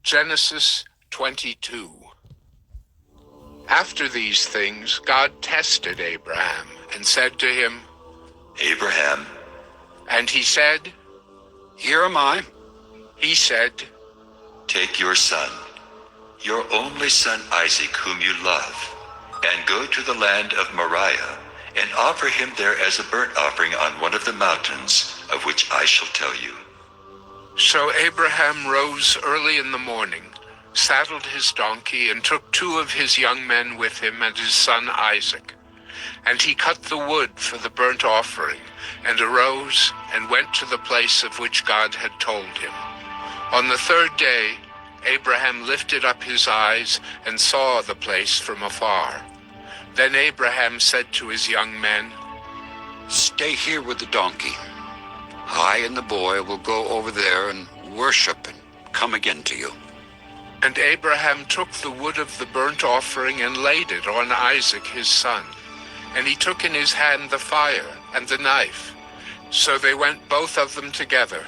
Genesis 22. After these things, God tested Abraham and said to him, Abraham. And he said, Here am I. He said, Take your son, your only son Isaac, whom you love, and go to the land of Moriah, and offer him there as a burnt offering on one of the mountains of which I shall tell you. So Abraham rose early in the morning, saddled his donkey, and took 2 of his young men with him and his son Isaac. And he cut the wood for the burnt offering, and arose and went to the place of which God had told him. On the 3rd day, Abraham lifted up his eyes and saw the place from afar. Then Abraham said to his young men, Stay here with the donkey. I and the boy will go over there and worship and come again to you. And Abraham took the wood of the burnt offering and laid it on Isaac his son. And he took in his hand the fire and the knife. So they went both of them together.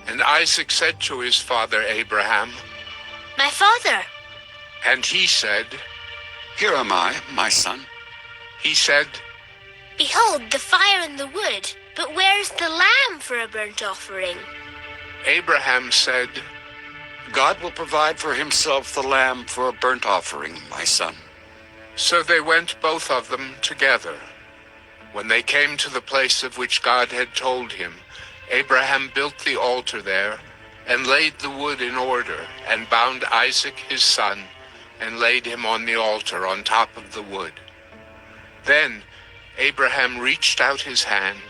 And Isaac said to his father Abraham, My father. And he said, Here am I, my son. He said, Behold the fire and the wood, but where is the lamb for a burnt offering? Abraham said, God will provide for himself the lamb for a burnt offering, my son. So they went both of them together. When they came to the place of which God had told him, Abraham built the altar there, and laid the wood in order, and bound Isaac his son, and laid him on the altar on top of the wood. Then Abraham reached out his hand,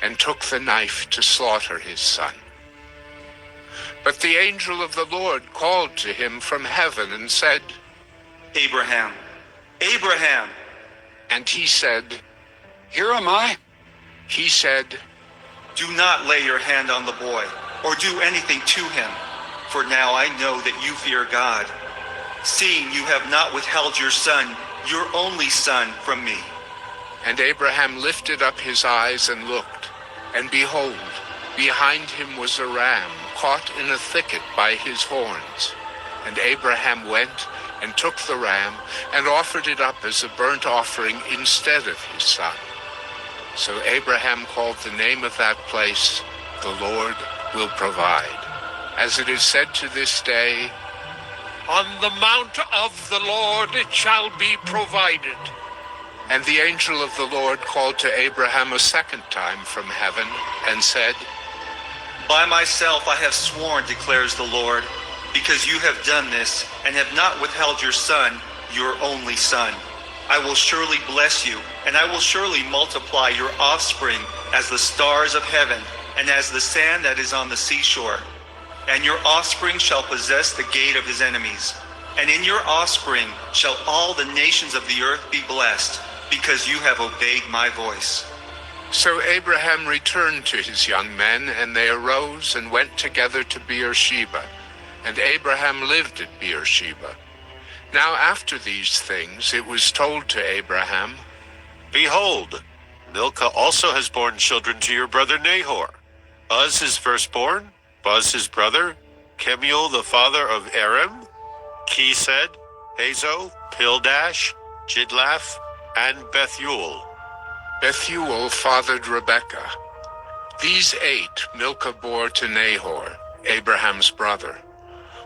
and took the knife to slaughter his son. But the angel of the Lord called to him from heaven and said, Abraham, Abraham. And he said, Here am I. He said, Do not lay your hand on the boy, or do anything to him, for now I know that you fear God, seeing you have not withheld your son, your only son, from me. And Abraham lifted up his eyes and looked, and behold, behind him was a ram caught in a thicket by his horns. And Abraham went and took the ram and offered it up as a burnt offering instead of his son. So Abraham called the name of that place, The Lord Will Provide. As it is said to this day, On the mount of the Lord it shall be provided. And the angel of the Lord called to Abraham a second time from heaven and said, By myself I have sworn, declares the Lord, because you have done this, and have not withheld your son, your only son. I will surely bless you, and I will surely multiply your offspring as the stars of heaven, and as the sand that is on the seashore. And your offspring shall possess the gate of his enemies. And in your offspring shall all the nations of the earth be blessed, because you have obeyed my voice. So Abraham returned to his young men, and they arose and went together to Beersheba. And Abraham lived at Beersheba. Now after these things it was told to Abraham, Behold, Milcah also has borne children to your brother Nahor. Uz his firstborn, Buz his brother, Kemuel the father of Aram, Kesed, Hazo, Pildash, Jidlaph, and Bethuel. Bethuel fathered Rebekah. These 8 Milcah bore to Nahor, Abraham's brother.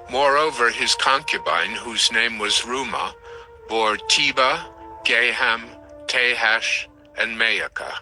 Moreover, his concubine, whose name was Reumah, bore Tebah, Gaham, Tahash, and Maacah.